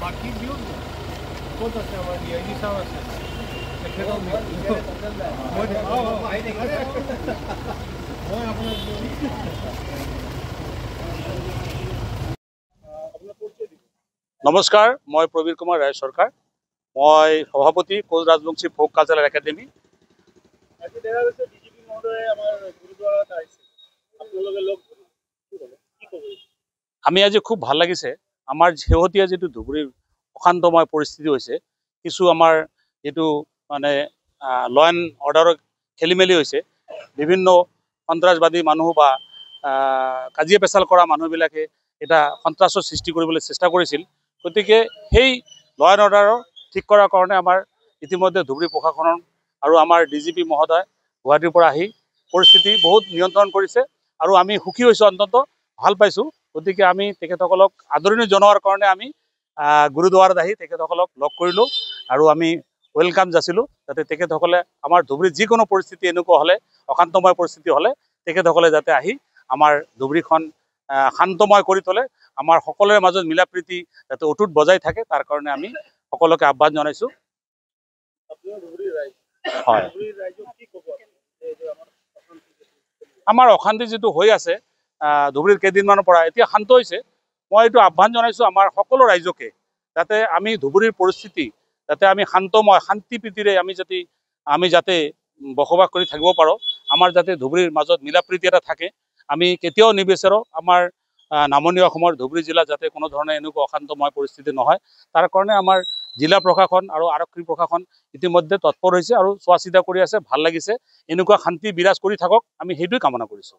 বাকী দিয়ক ক'ত আছে আমাৰ ডিআইজি চাহ আছে নমস্কাৰ, মই প্ৰবীৰ কুমাৰ ৰায় চৰকাৰ। মই সভাপতি কোচ ৰাজবংশী ফোক কালচাৰেল একাডেমি। আজি দেখা গৈছে ডিজিপি মহোদয়ে আমাৰ গুৰুদ্বাৰত আহিছে, আপোনালোকে লগ কি ক'ব? আমি আজি খুব ভাল লাগিছে। আমাৰ শেহতীয়া যিটো ধুবুৰীৰ অশান্তময় পৰিস্থিতি হৈছে, কিছু আমাৰ যিটো মানে ল এণ্ড অৰ্ডাৰৰ খেলি মেলি হৈছে, বিভিন্ন সন্ত্ৰাসবাদী মানুহ বা কাজিয়া পেচাল কৰা মানুহবিলাকে এটা সন্ত্ৰাসৰ সৃষ্টি কৰিবলৈ চেষ্টা কৰিছিল। গতিকে সেই ল এণ্ড অৰ্ডাৰৰ ঠিক কৰাৰ কাৰণে আমাৰ ইতিমধ্যে ধুবুৰী প্ৰশাসনৰ আৰু আমাৰ ডিজিপি মহোদয় গুৱাহাটীৰ পৰা আহি পৰিস্থিতি বহুত নিয়ন্ত্ৰণ কৰিছে আৰু আমি সুখী হৈছোঁ, অন্ততঃ ভাল পাইছোঁ। গতিকে আমি তেখেতসকলক আদৰণি জনোৱাৰ কাৰণে আমি গুৰুদ্বাৰত আহি তেখেতসকলক লগ কৰিলোঁ আৰু আমি ৱেলকাম যাচিলোঁ, যাতে তেখেতসকলে আমাৰ ধুবুৰীত যিকোনো পৰিস্থিতি এনেকুৱা হ'লে, অশান্তময় পৰিস্থিতি হ'লে তেখেতসকলে যাতে আহি আমাৰ ধুবুৰীখন শান্তময় কৰি তোলে, আমাৰ সকলোৰে মাজত মিলা প্ৰীতি যাতে অটুট বজাই থাকে, তাৰ কাৰণে আমি সকলোকে আহ্বান জনাইছোঁ। হয়, আমাৰ অশান্তি যিটো হৈ আছে ধুবুৰীৰ কেইদিনমানৰ পৰা, এতিয়া শান্ত হৈছে। মই এইটো আহ্বান জনাইছোঁ আমাৰ সকলো ৰাইজকে, যাতে আমি ধুবুৰীৰ পৰিস্থিতি যাতে আমি শান্তময় শান্তি প্ৰীতিৰে আমি যাতে বসবাস কৰি থাকিব পাৰোঁ, আমাৰ যাতে ধুবুৰীৰ মাজত মিলা প্ৰীতি এটা থাকে। আমি কেতিয়াও নিবিচাৰোঁ আমাৰ নামনি অসমৰ ধুবুৰী জিলাত যাতে কোনো ধৰণে এনেকুৱা অশান্তময় পৰিস্থিতি নহয়। তাৰ কাৰণে আমাৰ জিলা প্ৰশাসন আৰু আৰক্ষী প্ৰশাসন ইতিমধ্যে তৎপৰ হৈছে আৰু চোৱা চিতা কৰি আছে। ভাল লাগিছে, এনেকুৱা শান্তি বিৰাজ কৰি থাকক, আমি সেইটোৱে কামনা কৰিছোঁ।